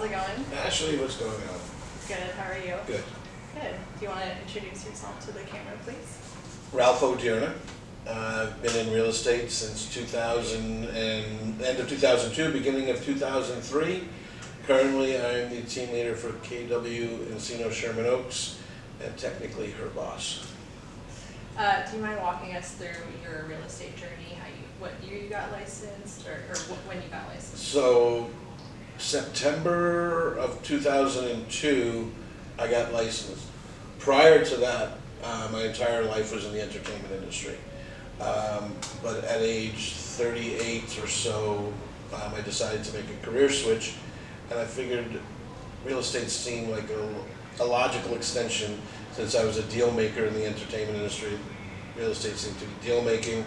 How's it going? Ashley, what's going on? Good. How are you? Good. Good. Do you want to introduce yourself to the camera, please? Ralph Odierna. I've been in real estate since 2000 and end of 2002, beginning of 2003. Currently, I'm the team leader for KW Encino Sherman Oaks, and technically her boss. Do you mind walking us through your real estate journey? What year you got licensed, or when you got licensed? So, September of 2002, I got licensed. Prior to that, my entire life was in the entertainment industry. But at age 38 or so, I decided to make a career switch, and I figured real estate seemed like a logical extension since I was a deal maker in the entertainment industry. Real estate seemed to be deal making,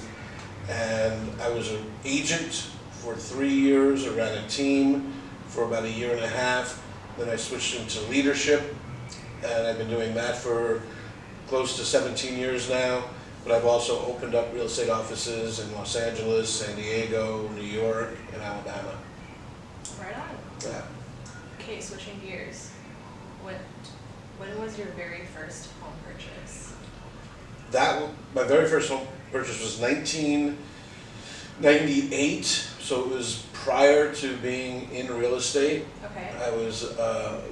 and I was an agent for 3 years. I ran a team for about a year and a half. Then I switched into leadership, and I've been doing that for close to 17 years now. But I've also opened up real estate offices in Los Angeles, San Diego, New York, and Alabama. Right on. Yeah. Okay, switching gears. When was your very first home purchase? My very first home purchase was 1998, so it was prior to being in real estate. Okay. I was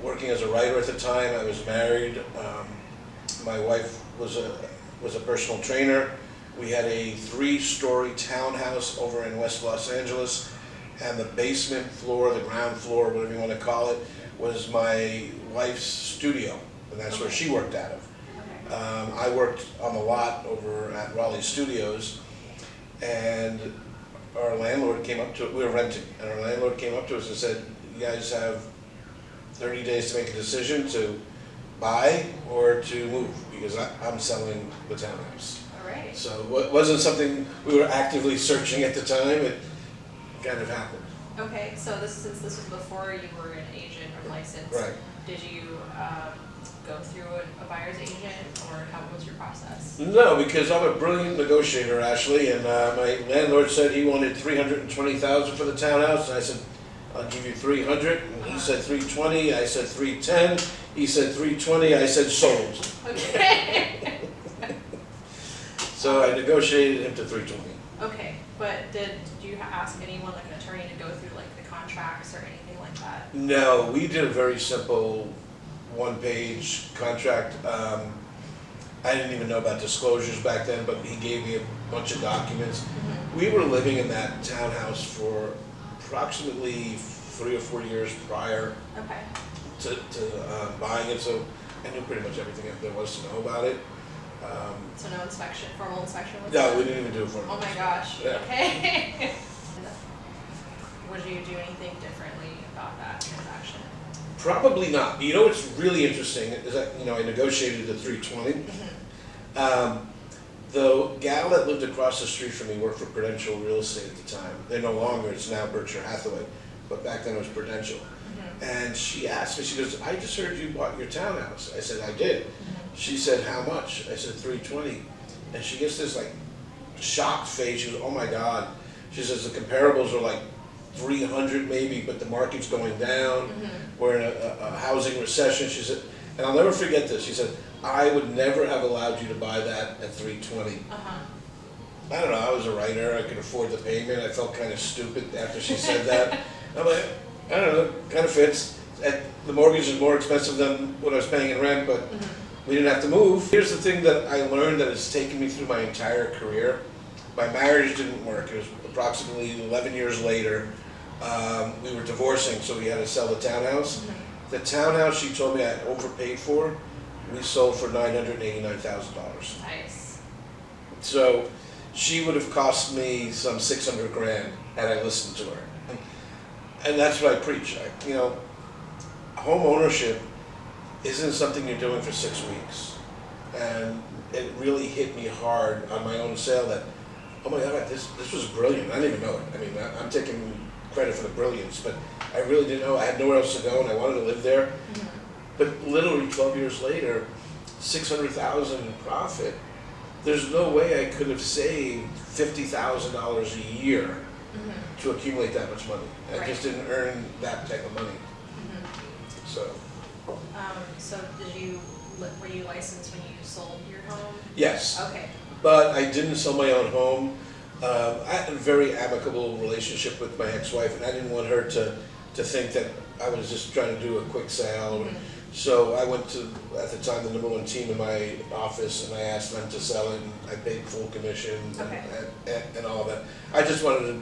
working as a writer at the time. I was married. My wife was a personal trainer. We had a 3-story townhouse over in West Los Angeles, and the basement floor, the ground floor, whatever you want to call it, was my wife's studio, and that's where she worked out of. I worked on the lot over at Raleigh Studios, and our landlord came up to it. We were renting, and our landlord came up to us and said, "You guys have 30 days to make a decision to buy or to move, because I'm selling the townhouse." All right. So it wasn't something we were actively searching at the time. It kind of happened. Okay, so since this was before you were an agent or licensed, Right. did you go through a buyer's agent, or how was your process? No, because I'm a brilliant negotiator, Ashley, and my landlord said he wanted $320,000 for the townhouse, and I said, "I'll give you 300," and he said 320, I said 310, he said 320, I said sold. Okay. So I negotiated him to 320. Okay, but did you ask anyone, like an attorney, to go through like the contracts or anything like that? No, we did a very simple one-page contract. I didn't even know about disclosures back then, but he gave me a bunch of documents. Mm-hmm. We were living in that townhouse for approximately 3 or 4 years prior Okay. to buying it, so I knew pretty much everything there was to know about it. So no inspection, formal inspection was No, done? we didn't even do it for him. Oh my gosh, Yeah. okay. Would you do anything differently about that transaction? Probably not. You know what's really interesting is that, I negotiated the 320. The gal that lived across the street from me worked for Prudential Real Estate at the time. They're no longer, it's now Berkshire Hathaway, but back then it was Prudential. And she asked me, she goes, "I just heard you bought your townhouse." I said, "I did." She said, "How much?" I said, 320. And she gets this like shocked face. She goes, "Oh my God." She says, "The comparables are like 300 maybe, but the market's going down. We're in a housing recession." She said, and I'll never forget this. She said, "I would never have allowed you to buy that at 320. I don't know, I was a writer, I could afford the payment. I felt kind of stupid after she said that. I'm like, I don't know, kind of fits. The mortgage is more expensive than what I was paying in rent, but we didn't have to move. Here's the thing that I learned that has taken me through my entire career. My marriage didn't work. It was approximately 11 years later. We were divorcing, so we had to sell the townhouse. The townhouse she told me I overpaid for, we sold for $989,000. Nice. So she would have cost me some 600 grand had I listened to her. And that's what I preach. Home ownership isn't something you're doing for 6 weeks. And it really hit me hard on my own sale that, oh my God, this was brilliant. I didn't even know it. I mean, I'm taking credit for the brilliance, but I really didn't know. I had nowhere else to go, and I wanted to live there. But literally 12 years later, $600,000 in profit. There's no way I could have saved $50,000 a year to accumulate that much money. I just didn't earn that type of money. So, So were you licensed when you sold your home? yes, Okay, but I didn't sell my own home. I had a very amicable relationship with my ex-wife, and I didn't want her to think that I was just trying to do a quick sale. Mhm. So I went to, at the time, the number one team in my office, and I asked them to sell it, and I paid full commission Okay. and all of that. I just wanted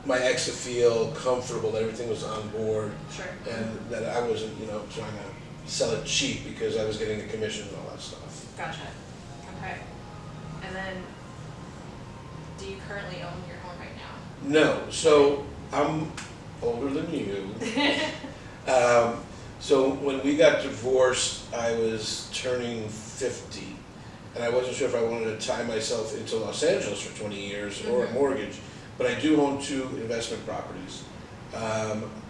my ex to feel comfortable that everything was on board, sure. and that I wasn't, trying to sell it cheap because I was getting a commission and all that stuff. Gotcha. Okay. And then, do you currently own your home right now? No, so I'm older than you. So when we got divorced, I was turning 50, and I wasn't sure if I wanted to tie myself into Los Angeles for 20 years or a Mhm. mortgage, but I do own 2 investment properties.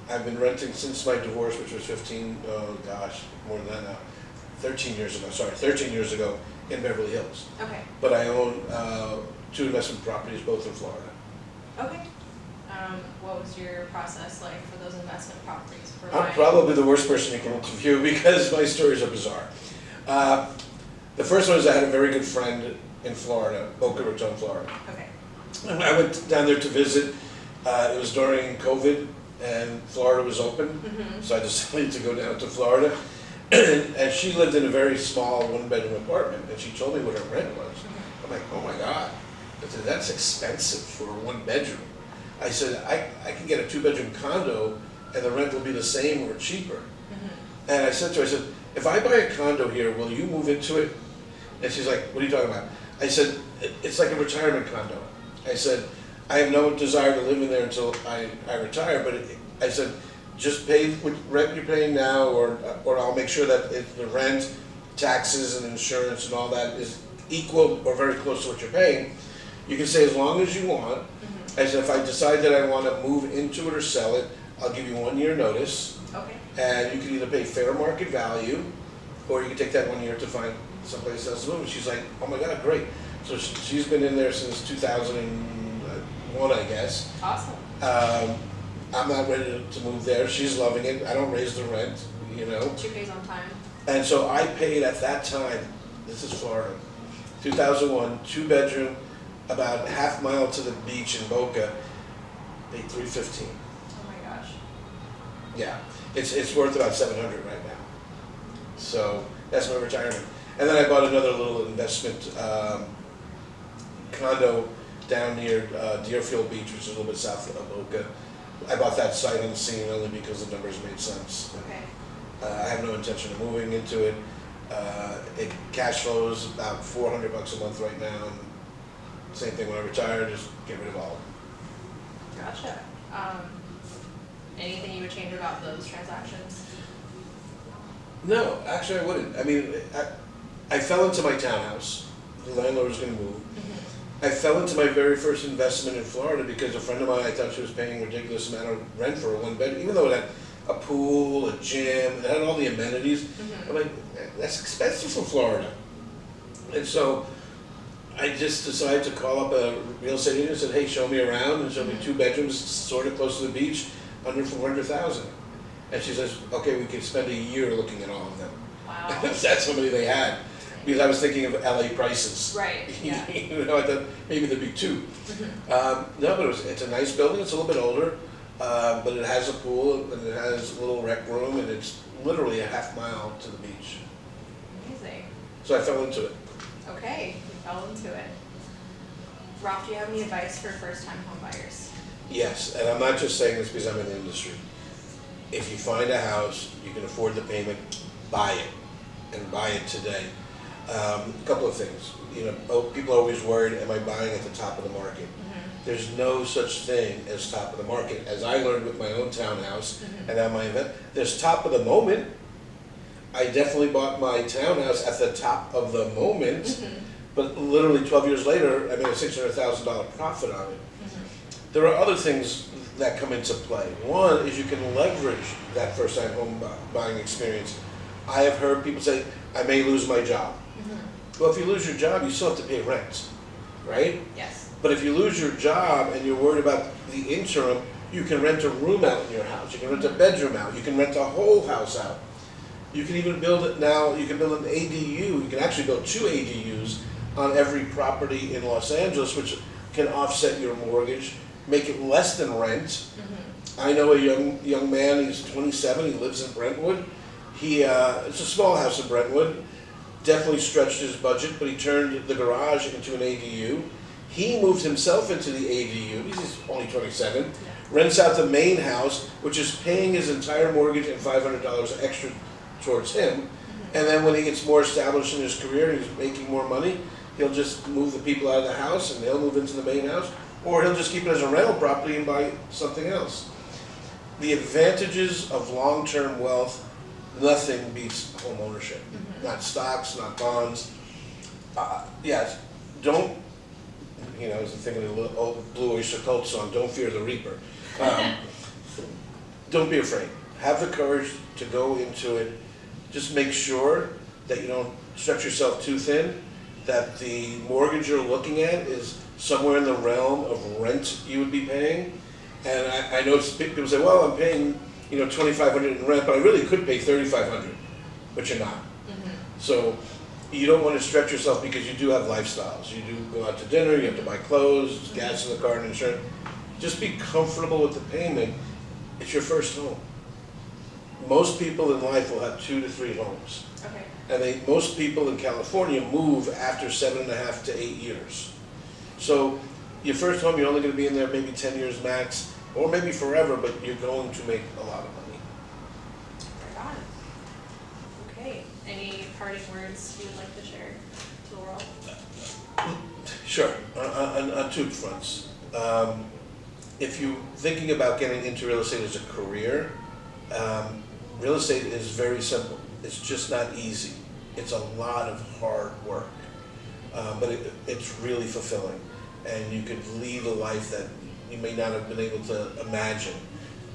I've been renting since my divorce, which was 15, oh gosh, more than that now, 13 years ago in Beverly Hills. Okay. But I own 2 investment properties, both in Florida. Okay. What was your process like for those investment properties? For I'm buying? probably the worst person you can interview because my stories are bizarre. The first one is I had a very good friend in Florida, Boca Raton, Florida. Okay. And I went down there to visit. It was during COVID and Florida was open, Mm-hmm. so I decided to go down to Florida. And she lived in a very small 1-bedroom apartment, and she told me what her rent was. I'm like, oh my God. I said, that's expensive for a 1-bedroom. I said, I can get a 2-bedroom condo and the rent will be the same or cheaper. Mm-hmm. And I said to her, I said, if I buy a condo here, will you move into it? And she's like, what are you talking about? I said, it's like a retirement condo. I said, I have no desire to live in there until I retire, but I said, just pay what rent you're paying now, or I'll make sure that the rent, taxes and insurance and all that is equal or very close to what you're paying. You can stay as long as you want. Mm-hmm. I said, if I decide that I want to move into it or sell it, I'll give you 1 year notice, Okay. and you can either pay fair market value, or you can take that 1 year to find someplace else to move. And she's like, oh my God, great. So she's been in there since 2001, I guess. Awesome. I'm not ready to move there. She's loving it. I don't raise the rent, She pays on time. And so I paid at that time, this is Florida, 2001, 2-bedroom, about half mile to the beach in Boca, paid $315. Oh my gosh. Yeah, it's worth about $700 right now. So that's my retirement. And then I bought another little investment condo down near Deerfield Beach, which is a little bit south of Boca. I bought that sight unseen only because the numbers made sense. Okay. I have no intention of moving into it. It cash flows about $400 a month right now. And same thing when I retire, just get rid of all. Gotcha. Anything you would change about those transactions? No, actually I wouldn't. I mean, I fell into my townhouse. The landlord was going to move. Mm-hmm. I fell into my very first investment in Florida because a friend of mine, I thought she was paying a ridiculous amount of rent for a 1-bedroom, even though it had a pool, a gym, it had all the amenities. Mm-hmm. I'm like, that's expensive for Florida. And so I just decided to call up a real estate agent and said, hey, show me around, and showed me 2 bedrooms sort of close to the beach, under $400,000. And she says, okay, we could spend a year looking at all of them. Wow. That's how many they had. Because I was thinking of LA prices. Right, yeah. I thought maybe there'd be 2. Mm-hmm. No, but it's a nice building. It's a little bit older, but it has a pool and it has a little rec room, and it's literally a half mile to the beach. Amazing. So I fell into it. Okay, you fell into it. Ralph, do you have any advice for first-time home buyers? Yes, and I'm not just saying this because I'm in the industry. If you find a house, you can afford the payment, buy it, and buy it today. A couple of things. People are always worried, am I buying at the top of the market? Mm-hmm. There's no such thing as top of the market. As I learned with my own townhouse and at my event, there's top of the moment. I definitely bought my townhouse at the top of the moment, Mm-hmm. but literally 12 years later, I made a $600,000 profit on it. Mm-hmm. There are other things that come into play. One is you can leverage that first-time home buying experience. I have heard people say, I may lose my job. Mm-hmm. Well, if you lose your job, you still have to pay rent, right? Yes. But if you lose your job and you're worried about the interim, You can rent a room out in your house, you can rent a bedroom out, you can rent a whole house out. You can even build it now, you can build an ADU, you can actually build 2 ADUs on every property in Los Angeles, which can offset your mortgage, make it less than rent. I know a young man, he's 27, he lives in Brentwood. It's a small house in Brentwood, definitely stretched his budget, but he turned the garage into an ADU. He moved himself into the ADU, he's only 27, rents out the main house, which is paying his entire mortgage and $500 extra towards him. And then when he gets more established in his career and he's making more money, he'll just move the people out of the house and they'll move into the main house, or he'll just keep it as a rental property and buy something else. The advantages of long-term wealth, nothing beats home ownership. Not stocks, not bonds. Yes, don't, I was thinking of the old Blue Oyster Cult song, Don't Fear the Reaper. Don't be afraid. Have the courage to go into it. Just make sure that you don't stretch yourself too thin, that the mortgage you're looking at is somewhere in the realm of rent you would be paying. And I know people say, well, I'm paying $2,500 in rent, but I really could pay $3,500, but you're not. So you don't want to stretch yourself because you do have lifestyles. You do go out to dinner, you have to buy clothes, gas in the car, and insurance. Just be comfortable with the payment. It's your first home. Most people in life will have 2 to 3 homes. Okay. And most people in California move after 7.5 to 8 years. So your first home, you're only going to be in there maybe 10 years max, or maybe forever, but you're going to make a lot of money. Right on. Okay. Any parting words you would like to share to the world? Sure. On 2 fronts. If you're thinking about getting into real estate as a career, real estate is very simple. It's just not easy. It's a lot of hard work, but it's really fulfilling. And you could lead a life that you may not have been able to imagine.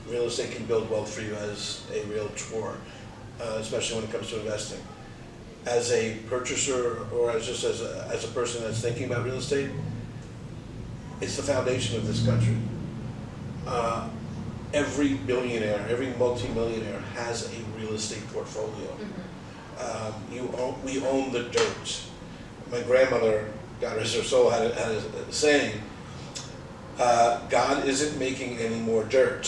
Real estate can build wealth for you as a real chore, especially when it comes to investing. As a purchaser or as a person that's thinking about real estate, it's the foundation of this country. Every billionaire, every multimillionaire has a real estate portfolio. We own the dirt. My grandmother, God rest her soul, had a saying, God isn't making any more dirt.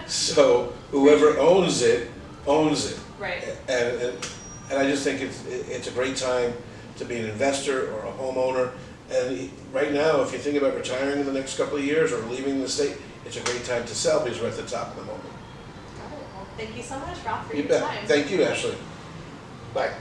So whoever owns it, owns it. Right. And I just think it's a great time to be an investor or a homeowner. And right now, if you think about retiring in the next couple of years or leaving the state, it's a great time to sell because we're at the top of the moment. Got it. Well, thank you so much, Ralph, for You your bet. time. Thank you, Ashley. Bye.